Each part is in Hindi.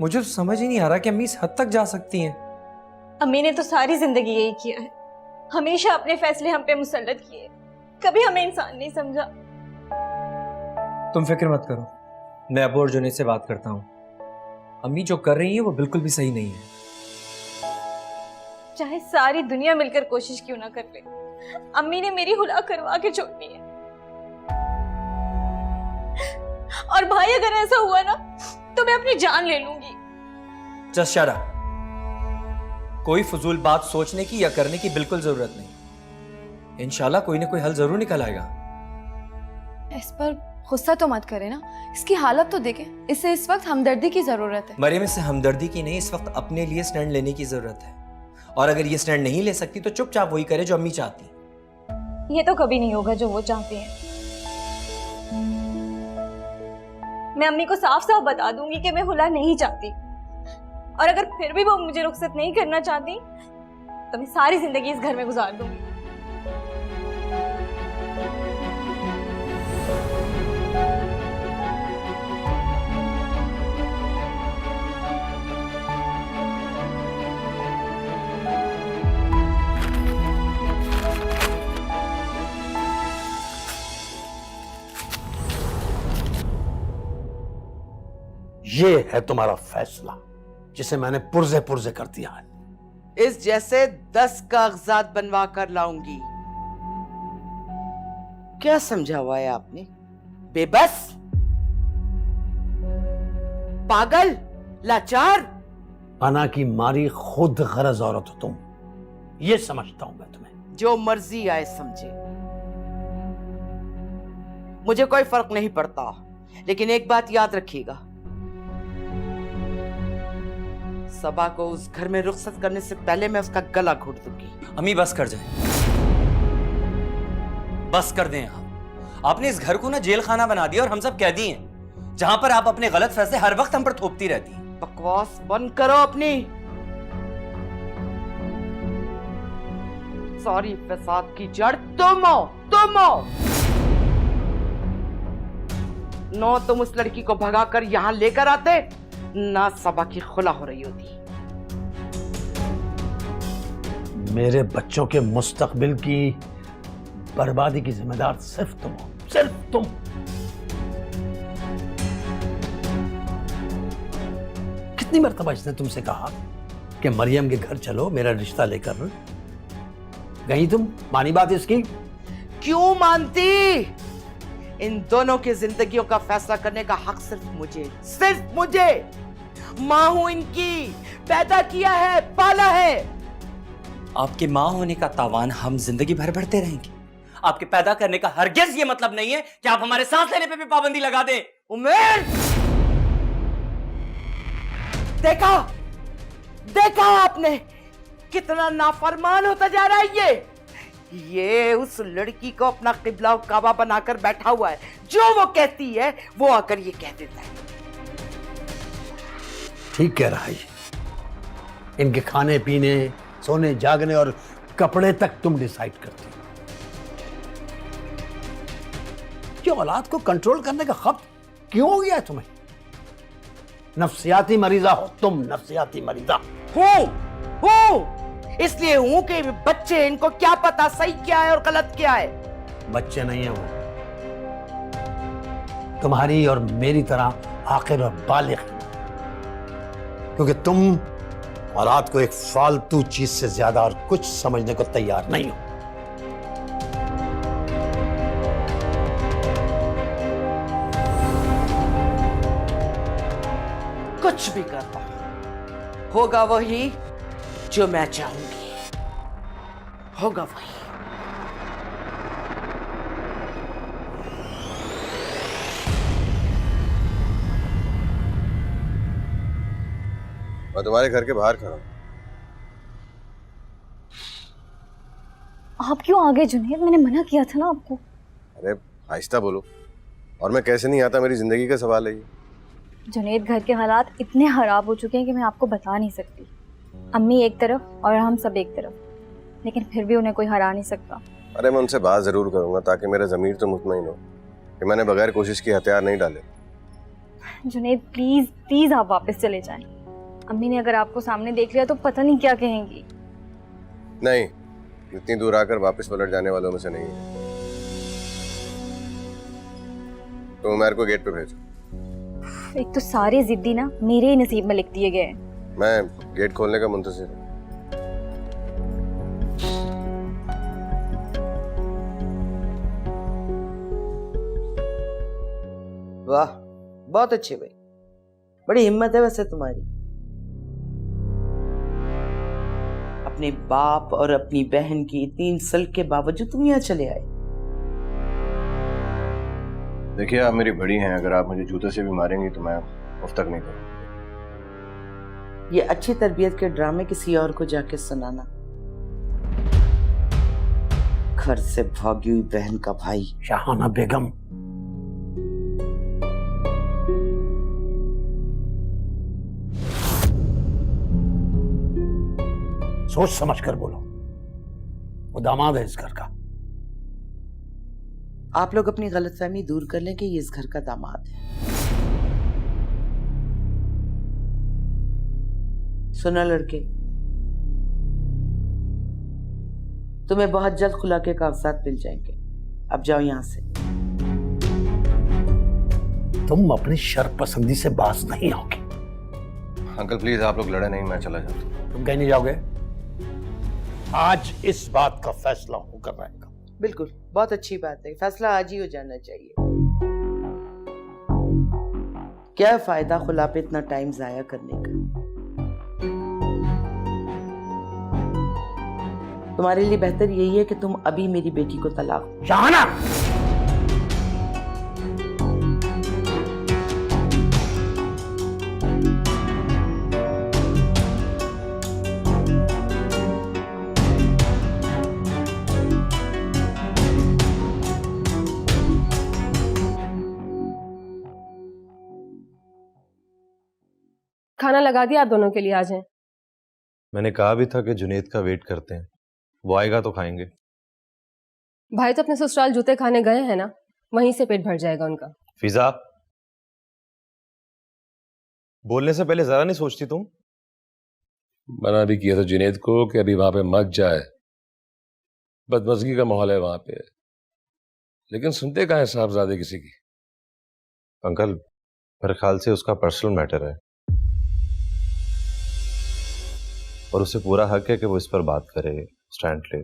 मुझे तो समझ ही नहीं आ रहा कि अम्मी इस हद तक जा सकती हैं। अम्मी ने तो सारी जिंदगी यही किया है, हमेशा अपने फैसले हम पे मुसल्लत किए, कभी हमें इंसान नहीं समझा। तुम फिक्र मत करो, मैं अबू और जुनैद से बात करता हूँ। अम्मी जो कर रही है वो बिल्कुल भी सही नहीं है। चाहे सारी दुनिया मिलकर कोशिश क्यों ना कर ले, अम्मी ने मेरी हुला करवा के छोड़नी है। और भाई अगर ऐसा हुआ ना तो मैं अपनी जान ले लूंगी। Just shut up. कोई फजूल बात सोचने की या करने की बिल्कुल जरूरत नहीं। इंशाल्लाह कोई ना कोई हल जरूर निकल आएगा। इस पर गुस्सा तो मत करे ना, इसकी हालत तो देखें, इसे इस वक्त हमदर्दी की जरूरत है। मरियम, इससे हमदर्दी की नहीं, इस वक्त अपने लिए स्टैंड लेने की जरूरत है। और अगर ये स्टैंड नहीं ले सकती तो चुपचाप वही करे जो अम्मी चाहती। ये तो कभी नहीं होगा जो वो चाहती हैं। मैं अम्मी को साफ साफ बता दूंगी कि मैं हुला नहीं चाहती, और अगर फिर भी वो मुझे रुखसत नहीं करना चाहती तो मैं सारी जिंदगी इस घर में गुजार दूंगी। ये है तुम्हारा फैसला जिसे मैंने पुर्जे पुर्जे कर दिया है। इस जैसे 10 कागजात बनवा कर लाऊंगी। क्या समझा हुआ है आपने? बेबस, पागल, लाचार। पना की मारी खुद गरज औरत हो तुम, ये समझता हूं मैं तुम्हें। जो मर्जी आए समझे, मुझे कोई फर्क नहीं पड़ता, लेकिन एक बात याद रखिएगा, सबा को उस घर में रुखसत करने से पहले मैं उसका गला घोट दूंगी। अम्मी बस कर जाए, बस कर दें आप। आपने इस घर को ना जेल खाना बना दिया और हम सब कैदी हैं, जहां पर आप अपने गलत फैसले हर वक्त हम पर थोपती रहती हैं। बकवास बंद करो अपनी। सारी फसाद की जड़ तुम हो, तुम हो। नो तुम उस लड़की को भगाकर यहां लेकर आते, ना सबा की खुला हो रही होती। मेरे बच्चों के मुस्तकबिल की बर्बादी की जिम्मेदार सिर्फ तुम हो, सिर्फ तुम। कितनी मर्तबा इसने तुमसे कहा कि मरियम के घर चलो, मेरा रिश्ता लेकर गई तुम? मानी बात इसकी? क्यों मानती? इन दोनों की जिंदगियों का फैसला करने का हक सिर्फ मुझे, सिर्फ मुझे। मां हूं इनकी, पैदा किया है, पाला है। आपके माँ होने का तावान हम जिंदगी भर भरते रहेंगे। आपके पैदा करने का हरगिज ये मतलब नहीं है कि आप हमारे सांस लेने पे भी पाबंदी लगा दें। उमेर, देखा देखा आपने कितना नाफरमान होता जा रहा है ये उस लड़की को अपना किबला काबा बनाकर बैठा हुआ है। जो वो कहती है वो आकर ये कह देता है। ठीक कह रहा है ये। इनके खाने पीने, सोने जागने और कपड़े तक तुम डिसाइड करती हो। ये औलाद को कंट्रोल करने का खौफ क्यों हो गया है तुम्हें? नफ्सियाती मरीजा हो तुम, नफ्सियाती मरीजा। हूं इसलिए हूं कि बच्चे, इनको क्या पता सही क्या है और गलत क्या है। बच्चे नहीं है वो, तुम्हारी और मेरी तरह आखिर और बालिग, क्योंकि तुम औलाद को एक फालतू चीज से ज्यादा और कुछ समझने को तैयार नहीं हो। कुछ भी करता होगा वही जो मैं चाहूंगी, होगा वही। मैं तुम्हारे घर के बाहर खड़ा हूं। आप क्यों आ गए जुनैद? मैंने मना किया था ना आपको। अरे आहिस्ता बोलो, और मैं कैसे नहीं आता, मेरी जिंदगी का सवाल है ये। जुनैद, घर के हालात इतने खराब हो चुके हैं कि मैं आपको बता नहीं सकती। अम्मी एक तरफ और हम सब एक तरफ, लेकिन फिर भी उन्हें कोई हरा नहीं सकता। अरे मैं उनसे बात जरूर करूंगा ताकि मेरा ज़मीर तो मुतमईन हो कि मैंने बगैर कोशिश की हथियार नहीं डाले। जुनैद प्लीज प्लीज आप वापस चले जाएं। अम्मी ने अगर आपको सामने देख लिया तो पता नहीं क्या कहेंगी। नहीं, इतनी दूर आकर वापस पलट जाने वालों में से नहीं है। तो उमर को गेट पे भेजो। एक तो सारे जिद्दी ना मेरे ही नसीब में लिख दिए गए हैं। मैं गेट खोलने का मुंतजिर हूँ। वाह, बहुत अच्छे भाई, बड़ी हिम्मत है वैसे तुम्हारी। अपने बाप और अपनी बहन की इतनी इंसल्ट के बावजूद तुम यहाँ चले आए। देखिए, आप मेरी बड़ी हैं, अगर आप मुझे जूते से भी मारेंगी तो मैं उफ तक नहीं करूँगा। ये अच्छी तरबियत के ड्रामे किसी और को जाके सुनाना। घर से भागी हुई बहन का भाई। शाहाना बेगम, सोच समझ कर बोलो, वो दामाद है इस घर का। आप लोग अपनी गलतफहमी दूर कर लें कि ये इस घर का दामाद है। सुनो लड़के, तुम्हें बहुत जल्द खुला के कागजात मिल जाएंगे। अब जाओ यहां से। तुम अपनी शर्त पसंदी से बाज नहीं आओगे। अंकल प्लीज, आप लोग लड़े नहीं, मैं चला जाता हूँ। तुम कहीं नहीं जाओगे। आज इस बात का फैसला होकर रहेगा। बिल्कुल, बहुत अच्छी बात है। फैसला आज ही हो जाना चाहिए। क्या फायदा खुला पे इतना टाइम जाया करने का। तुम्हारे लिए बेहतर यही है कि तुम अभी मेरी बेटी को तलाक दो। शाहाना, खाना लगा दिया आप दोनों के लिए, आ जाएं। मैंने कहा भी था कि जुनेद का वेट करते हैं, वो आएगा तो खाएंगे। भाई तो अपने ससुराल जूते खाने गए हैं ना, वहीं से पेट भर जाएगा उनका। फिजा, बोलने से पहले जरा नहीं सोचती तुम? मना भी किया था जुनेद को कि अभी वहां पे मत जाए, बदमज़गी का माहौल है वहां पे, लेकिन सुनते कहाँ है साहबजादे किसी की। अंकल, मेरे ख्याल से उसका पर्सनल मैटर है और उसे पूरा हक है कि वो इस पर बात करे, स्टैंड ले।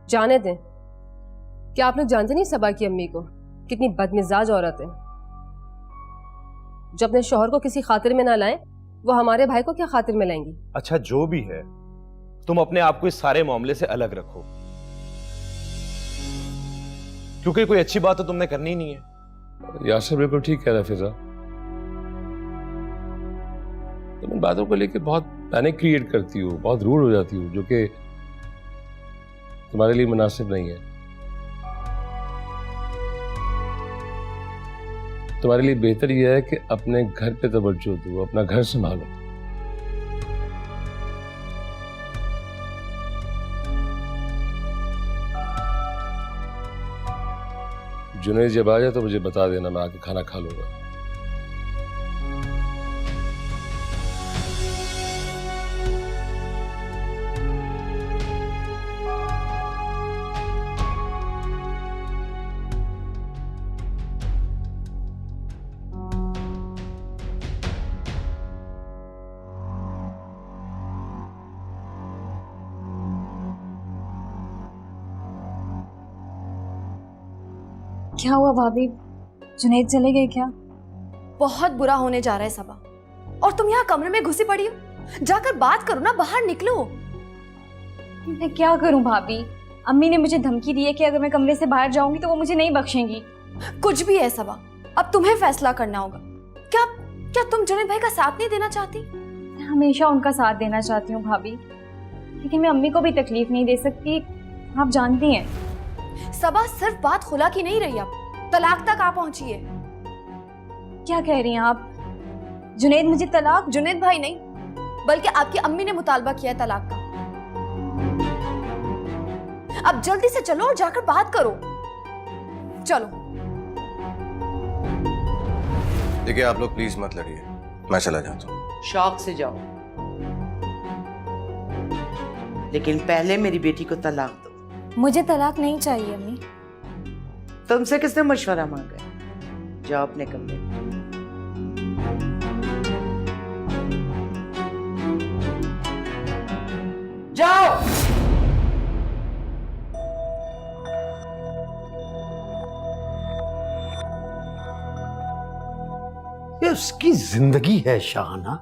जाने दें। क्या आप लोग जानते नहीं सबा की अम्मी को, कितनी बदमिजाज औरत है। जब अपने शौहर को किसी खातिर में ना लाएं, वो हमारे भाई को क्या खातिर में लाएंगी। अच्छा जो भी है, तुम अपने आप को इस सारे मामले से अलग रखो, क्योंकि कोई अच्छी बात तो तुमने करनी ही नहीं है। यासर बिल्कुल ठीक कह रहा है फिजा। तुम इन बातों को लेके बहुत पैनिक क्रिएट करती हो, बहुत रूड हो जाती हो, जो कि तुम्हारे लिए मुनासिब नहीं है। तुम्हारे लिए बेहतर यह है कि अपने घर पे तवज्जो दो, अपना घर संभालो। जुनेद जब आ जाए तो मुझे बता देना, मैं आके खाना खा लूंगा। क्या हुआ भाभी, जुनैद चले गए क्या? बहुत बुरा होने जा रहा है सबा, और तुम यहाँ कमरे में घुसी पड़ी हो। जाकर बात करो ना, बाहर निकलो। मैं क्या करूं भाभी, अम्मी ने मुझे धमकी दी है कि अगर मैं कमरे से बाहर जाऊंगी तो वो मुझे नहीं बख्शेंगी। कुछ भी है सबा, अब तुम्हें फैसला करना होगा। क्या क्या तुम जुनैद भाई का साथ नहीं देना चाहती? मैं हमेशा उनका साथ देना चाहती हूँ भाभी, लेकिन मैं अम्मी को भी तकलीफ नहीं दे सकती, आप जानती हैं। सबा, सिर्फ बात खुला की नहीं रही, अब तलाक तक आ पहुंची है। क्या कह रही हैं आप? जुनैद मुझे तलाक? जुनैद भाई नहीं, बल्कि आपकी अम्मी ने मुतालबा किया है तलाक का। अब जल्दी से चलो और जाकर बात करो। चलो। देखिए आप लोग प्लीज मत लड़िए, मैं चला जाता हूँ। शौक से जाओ, लेकिन पहले मेरी बेटी को तलाक दो। मुझे तलाक नहीं चाहिए अम्मी। तुमसे किसने मशवरा मांगा है? जाओ अपने कमरे में। जाओ। ये उसकी जिंदगी है शाहाना,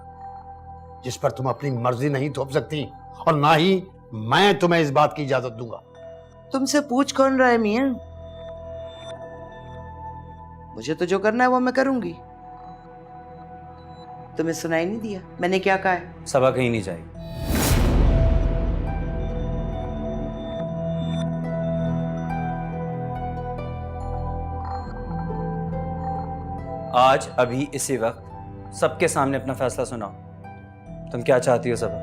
जिस पर तुम अपनी मर्जी नहीं थोप सकती, और ना ही मैं तुम्हें इस बात की इजाजत दूंगा। तुमसे पूछ कौन रहा है मियां? मुझे तो जो करना है वो मैं करूंगी। तुम्हें सुनाई नहीं दिया मैंने क्या कहा है? सबा कहीं नहीं जाएगी। आज अभी इसी वक्त सबके सामने अपना फैसला सुनाओ। तुम क्या चाहती हो सबा?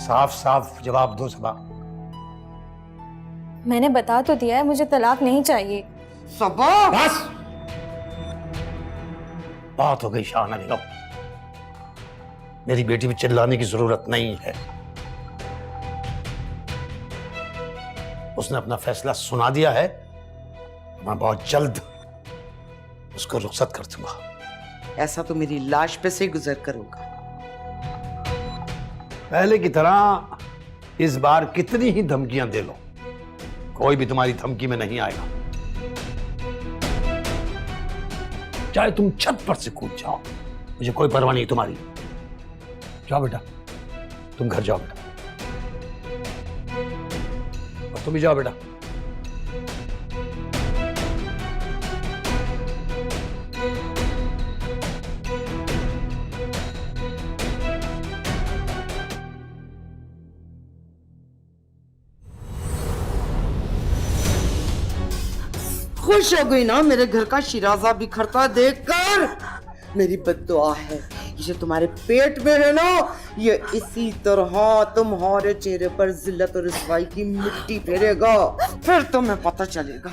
साफ साफ जवाब दो सबा। मैंने बता तो दिया है, मुझे तलाक नहीं चाहिए। सबा! बस बात हो गई शाहाना बेगम, मेरी बेटी पे चिल्लाने की जरूरत नहीं है। उसने अपना फैसला सुना दिया है, मैं बहुत जल्द उसको रुखसत कर दूंगा। ऐसा तो मेरी लाश पे से गुजर कर होगा। पहले की तरह इस बार कितनी ही धमकियां दे लो, कोई भी तुम्हारी धमकी में नहीं आएगा। चाहे तुम छत पर से कूद जाओ, मुझे कोई परवाह नहीं तुम्हारी। जाओ बेटा, तुम घर जाओ बेटा, और तुम भी जाओ बेटा। खुश हो गई ना मेरे घर का शिराजा बिखरता देखकर? मेरी बद्दुआ है, ये जो तुम्हारे पेट में है ना, ये इसी तरह तुम्हारे चेहरे पर जिल्लत और रुसवाई की मिट्टी फेरेगा। फिर तुम्हें पता चलेगा